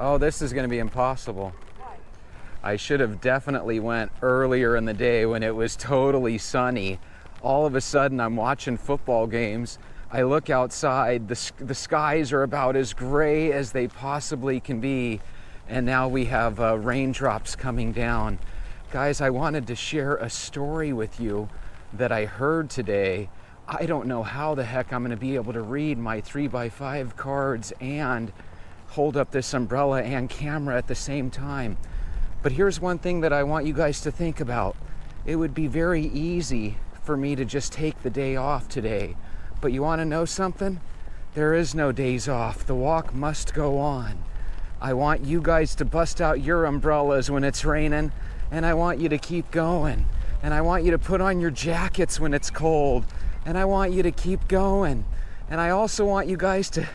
Oh, this is going to be impossible. Why? I should have definitely went earlier in the day when it was totally sunny. All of a sudden, I'm watching football games. I look outside, the skies are about as gray as they possibly can be, and now we have raindrops coming down. Guys, I wanted to share a story with you that I heard today. I don't know how the heck I'm going to be able to read my 3x5 cards and hold up this umbrella and camera at the same time. But here's one thing that I want you guys to think about. It would be very easy for me to just take the day off today. But you want to know something? There is no days off. The walk must go on. I want you guys to bust out your umbrellas when it's raining, and I want you to keep going. And I want you to put on your jackets when it's cold, and I want you to keep going. And I also want you guys to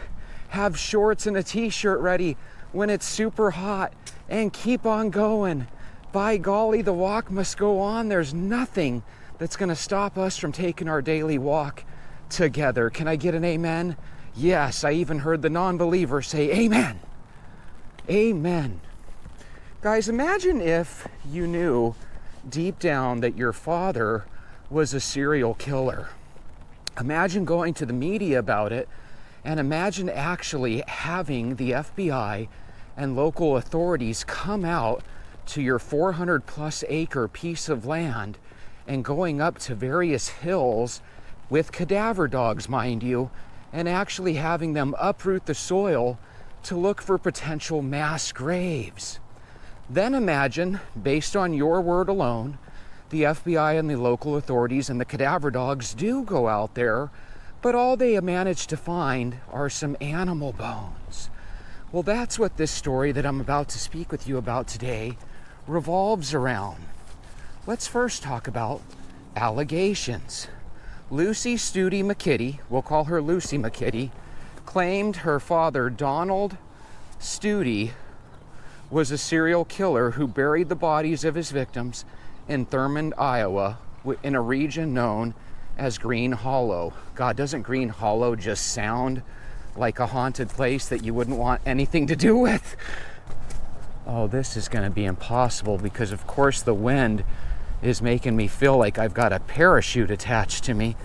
have shorts and a t-shirt ready when it's super hot, and keep on going. By golly, the walk must go on. There's nothing that's going to stop us from taking our daily walk together. Can I get an amen? Yes, I even heard the non-believer say amen. Amen. Guys, imagine if you knew deep down that your father was a serial killer. Imagine going to the media about it, and imagine actually having the FBI and local authorities come out to your 400 plus acre piece of land and going up to various hills with cadaver dogs, mind you, and actually having them uproot the soil to look for potential mass graves. Then imagine, based on your word alone, the FBI and the local authorities and the cadaver dogs do go out there, but all they manage to find are some animal bones. Well, that's what this story that I'm about to speak with you about today revolves around. Let's first talk about allegations. Lucy Studey McKiddy, we'll call her Lucy McKiddy, claimed her father, Donald Studey, was a serial killer who buried the bodies of his victims in Thurmond, Iowa, in a region known as Green Hollow. God, doesn't Green Hollow just sound like a haunted place that you wouldn't want anything to do with? Oh, this is going to be impossible because, of course, the wind is making me feel like I've got a parachute attached to me.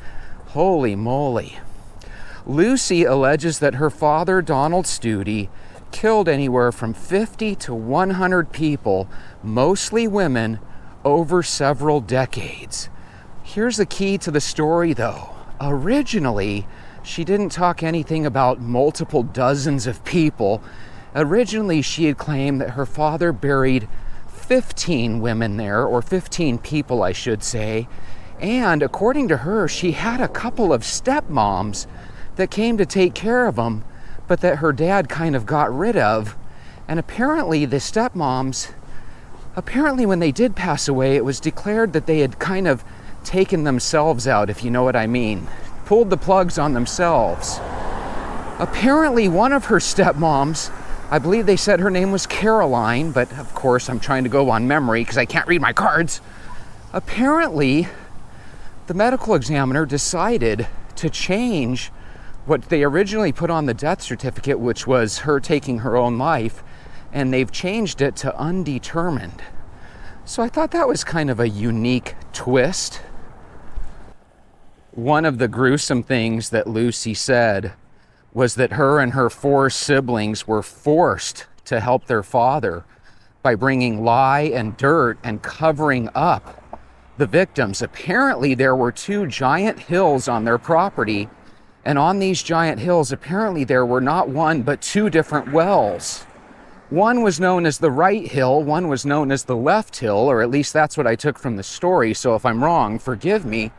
Holy moly. Lucy alleges that her father, Donald Studey, killed anywhere from 50 to 100 people, mostly women, over several decades. Here's the key to the story, though. Originally, she didn't talk anything about multiple dozens of people. Originally, she had claimed that her father buried 15 women there, or 15 people, I should say. And according to her, she had a couple of stepmoms that came to take care of them, but that her dad kind of got rid of. And apparently the stepmoms, when they did pass away, it was declared that they had kind of taken themselves out, if you know what I mean. Pulled the plugs on themselves. Apparently one of her stepmoms, I believe they said her name was Caroline, but of course I'm trying to go on memory because I can't read my cards. Apparently, the medical examiner decided to change what they originally put on the death certificate, which was her taking her own life, and they've changed it to undetermined. So I thought that was kind of a unique twist. One of the gruesome things that Lucy said was that her and her 4 siblings were forced to help their father by bringing lye and dirt and covering up the victims. Apparently there were 2 giant hills on their property, and on these giant hills, apparently there were not 1 but 2 different wells. One was known as the right hill, one was known as the left hill, or at least that's what I took from the story, so if I'm wrong, forgive me.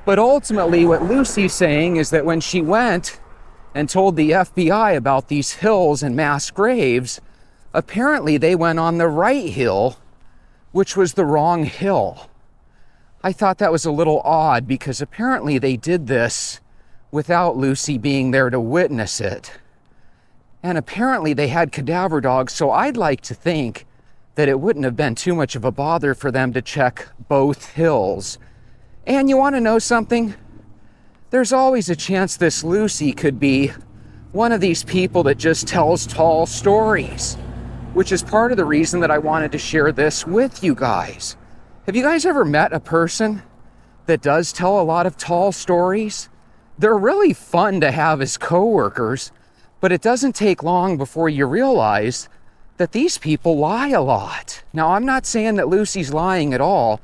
But ultimately what Lucy's saying is that when she went and told the FBI about these hills and mass graves, apparently they went on the right hill, which was the wrong hill. I thought that was a little odd because apparently they did this without Lucy being there to witness it. And apparently they had cadaver dogs, so I'd like to think that it wouldn't have been too much of a bother for them to check both hills. And you want to know something? There's always a chance this Lucy could be one of these people that just tells tall stories, which is part of the reason that I wanted to share this with you guys. Have you guys ever met a person that does tell a lot of tall stories? They're really fun to have as coworkers, but it doesn't take long before you realize that these people lie a lot. Now, I'm not saying that Lucy's lying at all.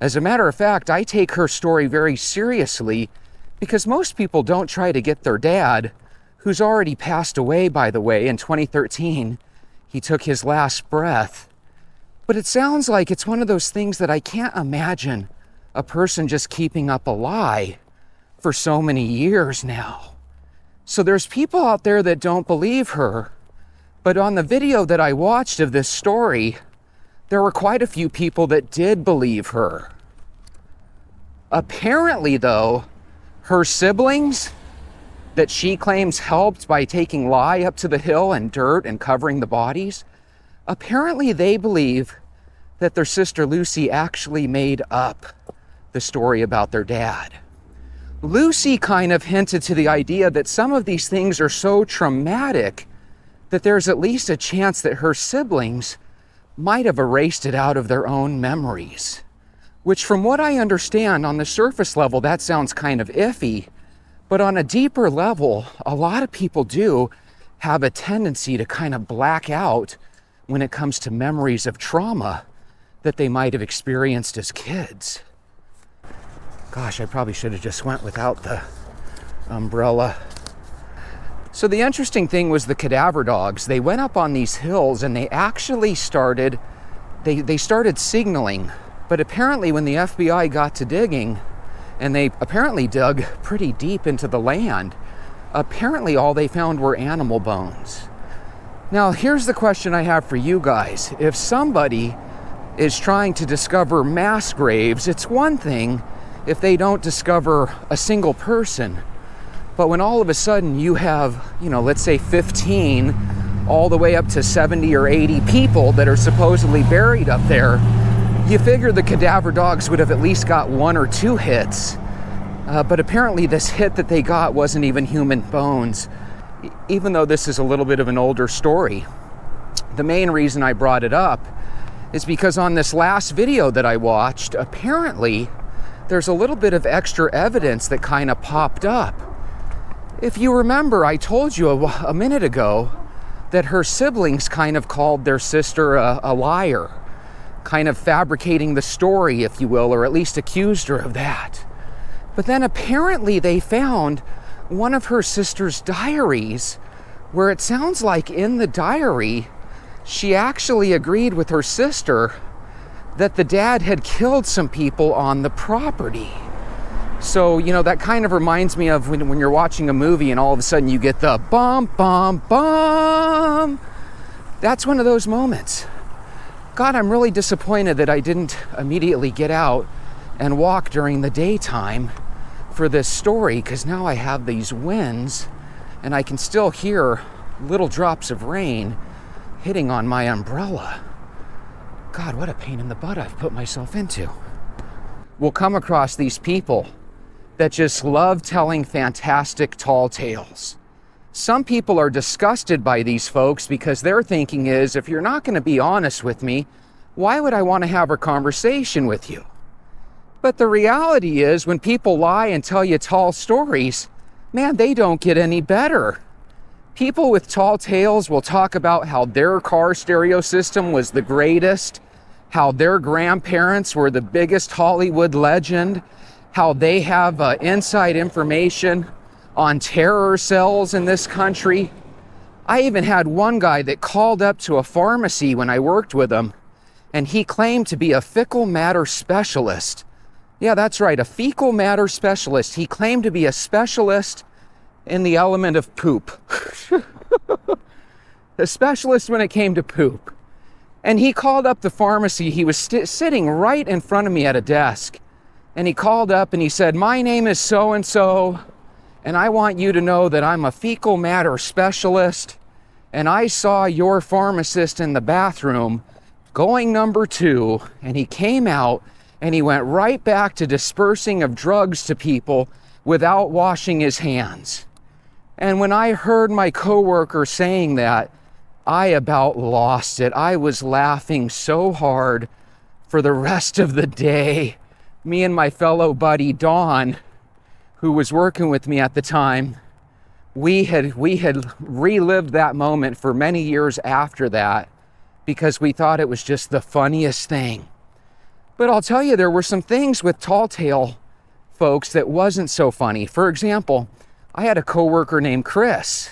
As a matter of fact, I take her story very seriously because most people don't try to get their dad, who's already passed away, by the way, in 2013. He took his last breath. But it sounds like it's one of those things that I can't imagine a person just keeping up a lie for so many years now. So there's people out there that don't believe her, but on the video that I watched of this story, there were quite a few people that did believe her. Apparently, though, her siblings that she claims helped by taking lye up to the hill and dirt and covering the bodies, apparently they believe that their sister Lucy actually made up the story about their dad. Lucy kind of hinted to the idea that some of these things are so traumatic that there's at least a chance that her siblings might have erased it out of their own memories. Which, from what I understand, on the surface level, that sounds kind of iffy, but on a deeper level, a lot of people do have a tendency to kind of black out when it comes to memories of trauma that they might have experienced as kids. Gosh, I probably should have just went without the umbrella. So the interesting thing was the cadaver dogs. They went up on these hills and they actually started signaling. But apparently when the FBI got to digging, and they apparently dug pretty deep into the land, apparently all they found were animal bones. Now, here's the question I have for you guys. If somebody is trying to discover mass graves, it's one thing if they don't discover a single person. But when all of a sudden you have, let's say 15 all the way up to 70 or 80 people that are supposedly buried up there, you figure the cadaver dogs would have at least got 1 or 2 hits. But apparently this hit that they got wasn't even human bones, even though this is a little bit of an older story. The main reason I brought it up is because on this last video that I watched, apparently there's a little bit of extra evidence that kind of popped up. If you remember, I told you a minute ago that her siblings kind of called their sister a liar, kind of fabricating the story, if you will, or at least accused her of that. But then apparently they found one of her sister's diaries where it sounds like in the diary she actually agreed with her sister that the dad had killed some people on the property. So, that kind of reminds me of when you're watching a movie and all of a sudden you get the bum, bum, bum. That's one of those moments. God, I'm really disappointed that I didn't immediately get out and walk during the daytime for this story, because now I have these winds and I can still hear little drops of rain hitting on my umbrella. God, what a pain in the butt I've put myself into. We'll come across these people that just love telling fantastic tall tales. Some people are disgusted by these folks because their thinking is, if you're not going to be honest with me, why would I want to have a conversation with you? But the reality is, when people lie and tell you tall stories, man, they don't get any better. People with tall tales will talk about how their car stereo system was the greatest, how their grandparents were the biggest Hollywood legend, how they have inside information on terror cells in this country. I even had one guy that called up to a pharmacy when I worked with him, and he claimed to be a fecal matter specialist. Yeah, that's right, a fecal matter specialist. He claimed to be a specialist in the element of poop. A specialist when it came to poop. And he called up the pharmacy. He was sitting right in front of me at a desk. And he called up and he said, "My name is so-and-so, and I want you to know that I'm a fecal matter specialist, and I saw your pharmacist in the bathroom going number 2, and he came out and he went right back to dispersing of drugs to people without washing his hands." And when I heard my coworker saying that, I about lost it. I was laughing so hard for the rest of the day. Me and my fellow buddy Dawn, who was working with me at the time, we had relived that moment for many years after that because we thought it was just the funniest thing. But I'll tell you, there were some things with tall tale folks that wasn't so funny. For example, I had a coworker named Chris,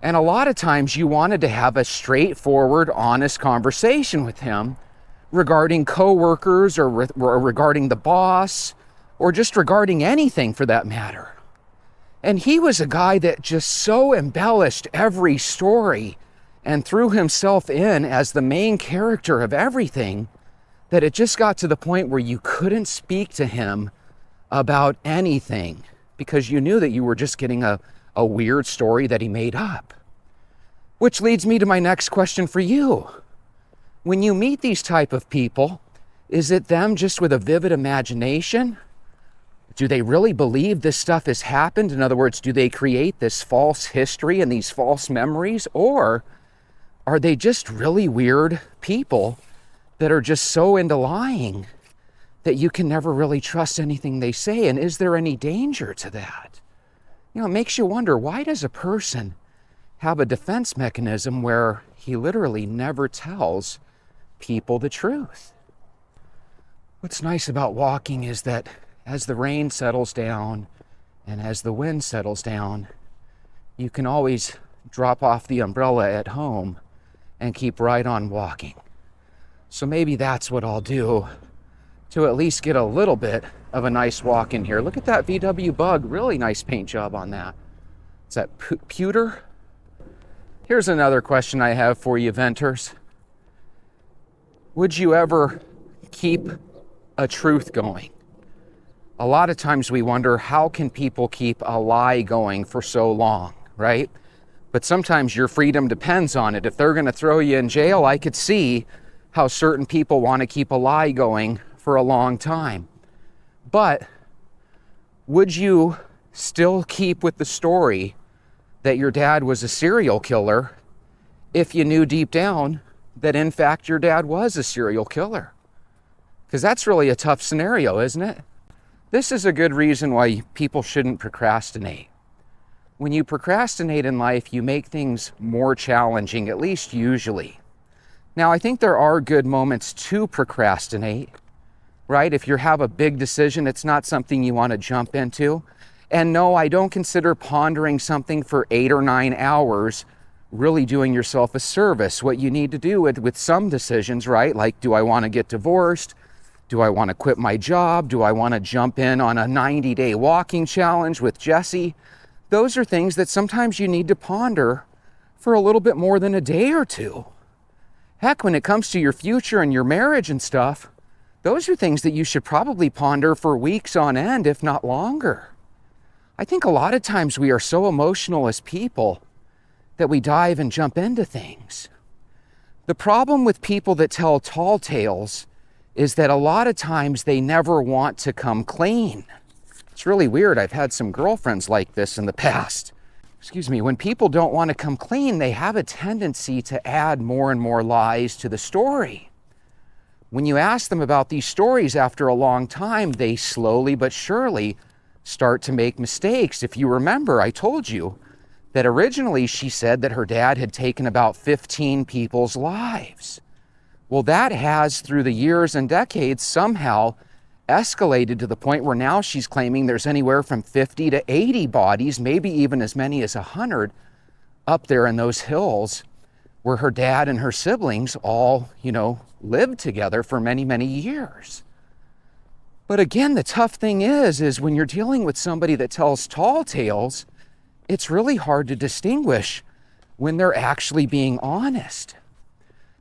and a lot of times you wanted to have a straightforward, honest conversation with him regarding coworkers or regarding the boss or just regarding anything for that matter. And he was a guy that just so embellished every story and threw himself in as the main character of everything that it just got to the point where you couldn't speak to him about anything because you knew that you were just getting a weird story that he made up. Which leads me to my next question for you. When you meet these type of people, is it them just with a vivid imagination? Do they really believe this stuff has happened? In other words, do they create this false history and these false memories? Or are they just really weird people that are just so into lying that you can never really trust anything they say? And is there any danger to that? You know, it makes you wonder, why does a person have a defense mechanism where he literally never tells people the truth? What's nice about walking is that as the rain settles down and as the wind settles down, you can always drop off the umbrella at home and keep right on walking. So maybe that's what I'll do to at least get a little bit of a nice walk in here. Look at that VW Bug, really nice paint job on that. Is that pewter? Here's another question I have for you, venters. Would you ever keep a truth going? A lot of times we wonder, how can people keep a lie going for so long, right? But sometimes your freedom depends on it. If they're going to throw you in jail, I could see how certain people want to keep a lie going for a long time. But would you still keep with the story that your dad was a serial killer if you knew deep down that in fact your dad was a serial killer? Because that's really a tough scenario, isn't it? This is a good reason why people shouldn't procrastinate. When you procrastinate in life, you make things more challenging, at least usually. Now, I think there are good moments to procrastinate, right? If you have a big decision, it's not something you want to jump into. And no, I don't consider pondering something for 8 or 9 hours really doing yourself a service. What you need to do with some decisions, right? Like, do I want to get divorced? Do I want to quit my job? Do I want to jump in on a 90-day walking challenge with Jesse? Those are things that sometimes you need to ponder for a little bit more than a day or two. Heck, when it comes to your future and your marriage and stuff, those are things that you should probably ponder for weeks on end, if not longer. I think a lot of times we are so emotional as people that we dive and jump into things. The problem with people that tell tall tales is that a lot of times they never want to come clean. It's really weird. I've had some girlfriends like this in the past. Excuse me. When people don't want to come clean, they have a tendency to add more and more lies to the story. When you ask them about these stories after a long time, they slowly but surely start to make mistakes. If you remember, I told you that originally she said that her dad had taken about 15 people's lives. Well, that has, through the years and decades, somehow escalated to the point where now she's claiming there's anywhere from 50 to 80 bodies, maybe even as many as 100, up there in those hills where her dad and her siblings all, lived together for many, many years. But again, the tough thing is when you're dealing with somebody that tells tall tales, it's really hard to distinguish when they're actually being honest.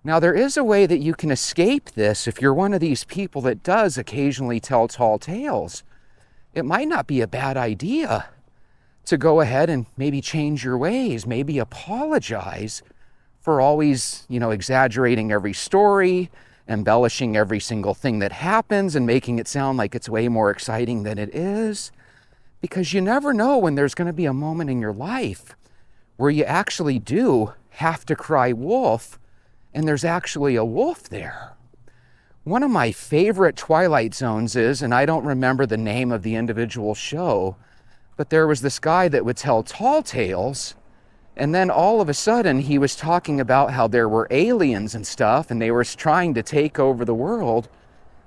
Now, there is a way that you can escape this if you're one of these people that does occasionally tell tall tales. It might not be a bad idea to go ahead and maybe change your ways, maybe apologize for always, exaggerating every story, embellishing every single thing that happens and making it sound like it's way more exciting than it is. because you never know when there's going to be a moment in your life where you actually do have to cry wolf, and there's actually a wolf there. One of my favorite Twilight Zones is, and I don't remember the name of the individual show, but there was this guy that would tell tall tales, and then all of a sudden he was talking about how there were aliens and stuff, and they were trying to take over the world,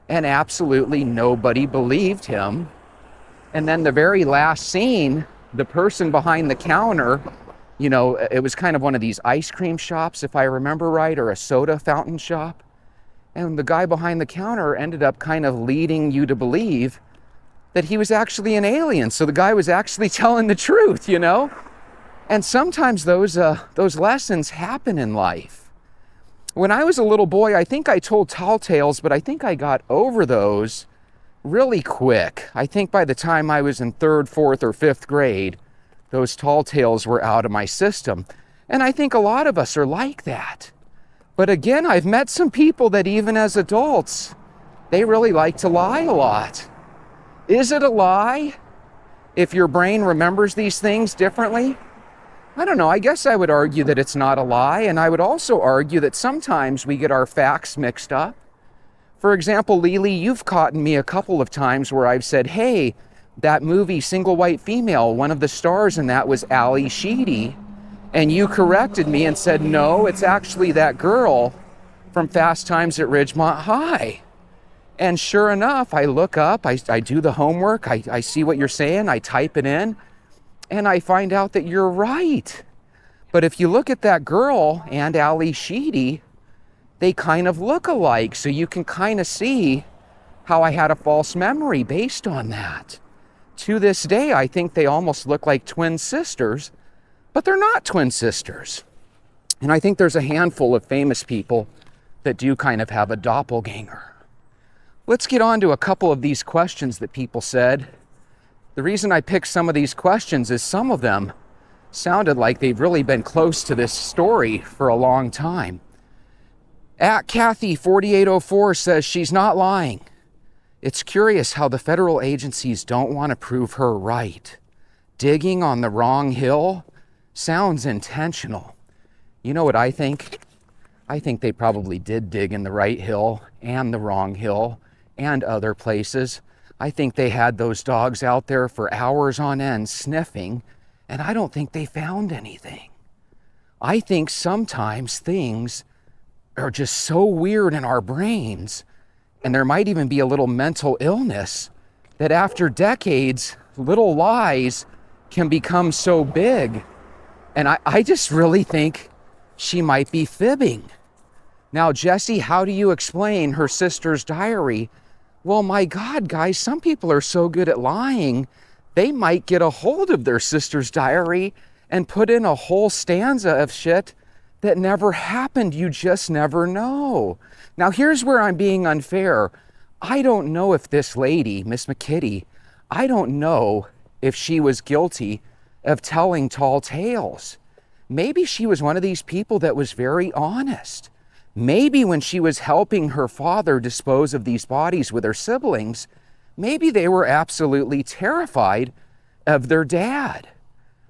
and absolutely nobody believed him. And then the very last scene, the person behind the counter, it was kind of one of these ice cream shops, if I remember right, or a soda fountain shop. And the guy behind the counter ended up kind of leading you to believe that he was actually an alien. So the guy was actually telling the truth, And sometimes those lessons happen in life. When I was a little boy, I think I told tall tales, but I think I got over those really quick. I think by the time I was in 3rd, 4th, or 5th grade, those tall tales were out of my system. And I think a lot of us are like that. But again, I've met some people that even as adults, they really like to lie a lot. Is it a lie if your brain remembers these things differently? I don't know. I guess I would argue that it's not a lie. And I would also argue that sometimes we get our facts mixed up. For example, Lily, you've caught me a couple of times where I've said, hey, that movie, Single White Female, one of the stars in that was Ali Sheedy. And you corrected me and said, no, it's actually that girl from Fast Times at Ridgemont High. And sure enough, I look up, I do the homework, I see what you're saying, I type it in, and I find out that you're right. But if you look at that girl and Ali Sheedy, they kind of look alike. So you can kind of see how I had a false memory based on that. To this day, I think they almost look like twin sisters, but they're not twin sisters. And I think there's a handful of famous people that do kind of have a doppelganger. Let's get on to a couple of these questions that people said. The reason I picked some of these questions is some of them sounded like they've really been close to this story for a long time. At Kathy4804 says she's not lying. It's curious how the federal agencies don't want to prove her right. Digging on the wrong hill sounds intentional. You know what I think? I think they probably did dig in the right hill and the wrong hill and other places. I think they had those dogs out there for hours on end sniffing, and I don't think they found anything. I think sometimes things are just so weird in our brains, and there might even be a little mental illness, that after decades, little lies can become so big. And I just really think she might be fibbing. Now, Jesse, how do you explain her sister's diary? Well, my God, guys, some people are so good at lying, they might get a hold of their sister's diary and put in a whole stanza of shit that never happened. You just never know. Now, here's where I'm being unfair. I don't know if this lady, Miss McKiddy, I don't know if she was guilty of telling tall tales. Maybe she was one of these people that was very honest. Maybe when she was helping her father dispose of these bodies with her siblings, maybe they were absolutely terrified of their dad,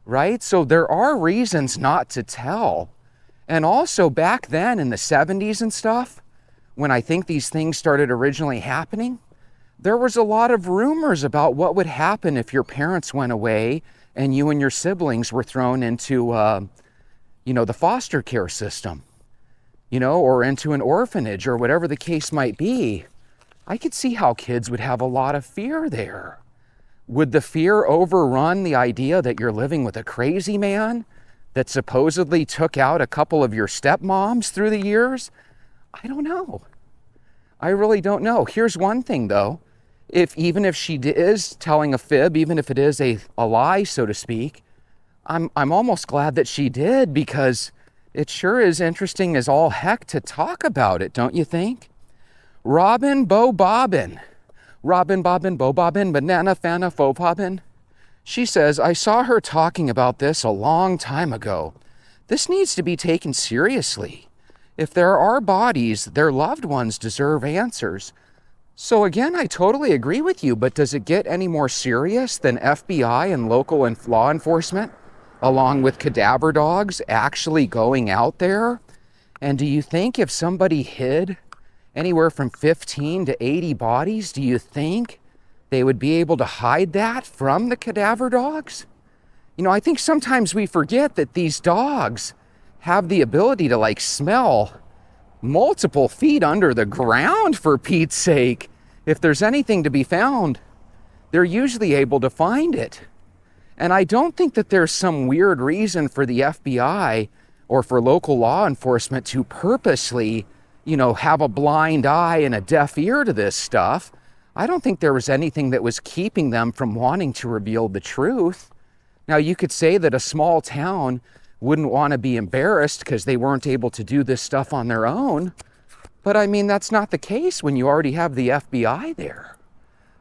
right? So there are reasons not to tell. And also back then in the 70s and stuff, when I think these things started originally happening, there was a lot of rumors about what would happen if your parents went away and you and your siblings were thrown into, the foster care system, or into an orphanage or whatever the case might be. I could see how kids would have a lot of fear there. Would the fear overrun the idea that you're living with a crazy man that supposedly took out a couple of your stepmoms through the years? I don't know. I really don't know. Here's one thing though. Even if she is telling a fib, even if it is a lie, so to speak, I'm almost glad that she did, because it sure is interesting as all heck to talk about it, don't you think? Robin Bo Bobbin. Robin Bobbin Bo Bobbin Banana Fana Faux Bobbin. She says, I saw her talking about this a long time ago. This needs to be taken seriously. If there are bodies, their loved ones deserve answers. So again, I totally agree with you, but does it get any more serious than FBI and local and law enforcement, along with cadaver dogs, actually going out there? And do you think if somebody hid anywhere from 15 to 80 bodies, do you think they would be able to hide that from the cadaver dogs? You know, I think sometimes we forget that these dogs have the ability to like smell multiple feet under the ground, for Pete's sake. If there's anything to be found, they're usually able to find it. And I don't think that there's some weird reason for the FBI or for local law enforcement to purposely, you know, have a blind eye and a deaf ear to this stuff. I don't think there was anything that was keeping them from wanting to reveal the truth. Now, you could say that a small town wouldn't want to be embarrassed because they weren't able to do this stuff on their own. But I mean, that's not the case when you already have the FBI there.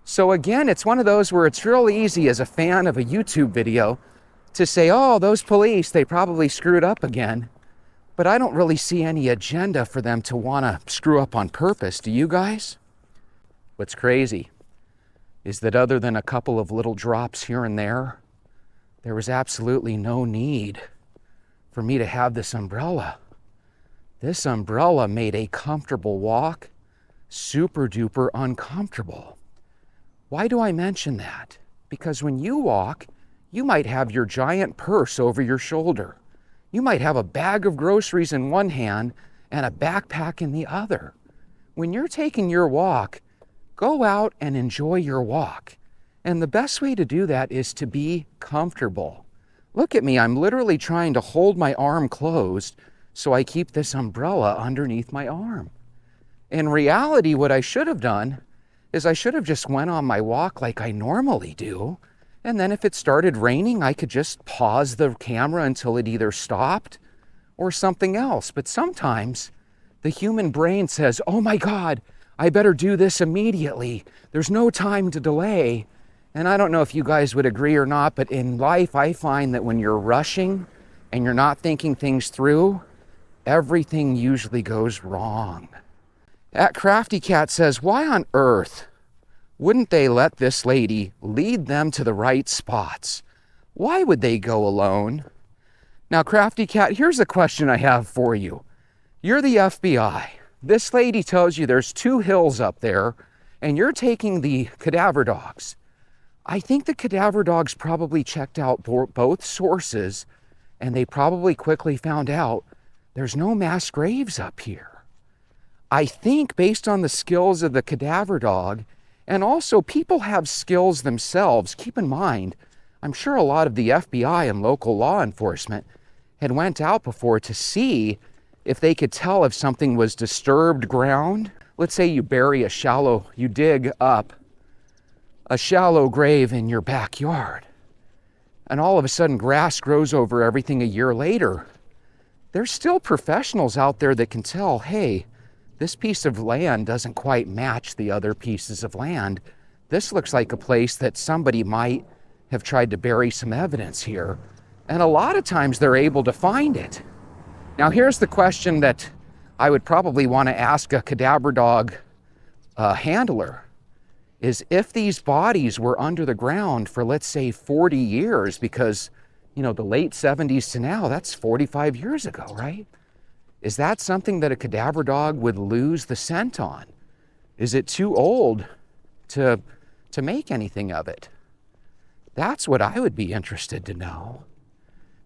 So again, it's one of those where it's real easy as a fan of a YouTube video to say, oh, those police, they probably screwed up again. But I don't really see any agenda for them to want to screw up on purpose. Do you guys? What's crazy is that other than a couple of little drops here and there was absolutely no need for me to have this umbrella. This umbrella made a comfortable walk super duper uncomfortable. Why do I mention that? Because when you walk, you might have your giant purse over your shoulder. You might have a bag of groceries in one hand and a backpack in the other. When you're taking your walk, go out and enjoy your walk. And the best way to do that is to be comfortable. Look at me, I'm literally trying to hold my arm closed so I keep this umbrella underneath my arm. In reality, what I should have done is I should have just went on my walk like I normally do. And then if it started raining, I could just pause the camera until it either stopped or something else. But sometimes the human brain says, oh my God, I better do this immediately. There's no time to delay. And I don't know if you guys would agree or not, but in life, I find that when you're rushing and you're not thinking things through, everything usually goes wrong. At Crafty Cat says, why on earth wouldn't they let this lady lead them to the right spots? Why would they go alone? Now, Crafty Cat, here's a question I have for you. You're the FBI. This lady tells you there's 2 hills up there, and you're taking the cadaver dogs. I think the cadaver dogs probably checked out both sources, and they probably quickly found out there's no mass graves up here. I think based on the skills of the cadaver dog, and also people have skills themselves. Keep in mind, I'm sure a lot of the FBI and local law enforcement had went out before to see if they could tell if something was disturbed ground. Let's say you dig up a shallow grave in your backyard, and all of a sudden grass grows over everything a year later. There's still professionals out there that can tell, hey, this piece of land doesn't quite match the other pieces of land. This looks like a place that somebody might have tried to bury some evidence here. And a lot of times they're able to find it. Now here's the question that I would probably want to ask a cadaver dog handler, is if these bodies were under the ground for, let's say, 40 years, because, you know, the late 70s to now, that's 45 years ago, right? Is that something that a cadaver dog would lose the scent on? Is it too old to make anything of it? That's what I would be interested to know.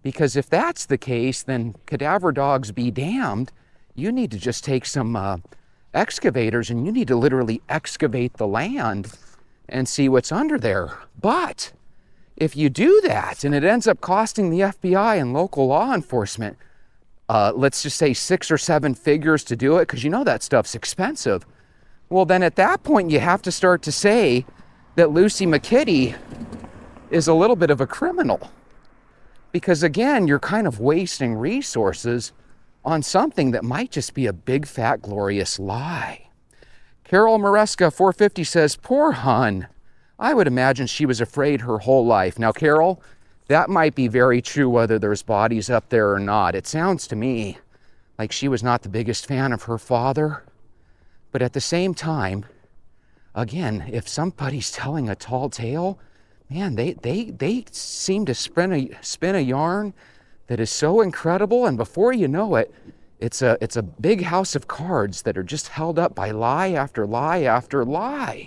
Because if that's the case, then cadaver dogs be damned. You need to just take some excavators and you need to literally excavate the land and see what's under there. But if you do that and it ends up costing the FBI and local law enforcement, let's just say 6 or 7 figures to do it, because you know that stuff's expensive. Well, then at that point, you have to start to say that Lucy McKiddy is a little bit of a criminal. Because again, you're kind of wasting resources on something that might just be a big, fat, glorious lie. Carol Maresca 450 says, poor hun. I would imagine she was afraid her whole life. Now, Carol, that might be very true whether there's bodies up there or not. It sounds to me like she was not the biggest fan of her father. But at the same time, again, if somebody's telling a tall tale, man, they seem to spin a yarn that is so incredible, and before you know it, it's a big house of cards that are just held up by lie after lie after lie.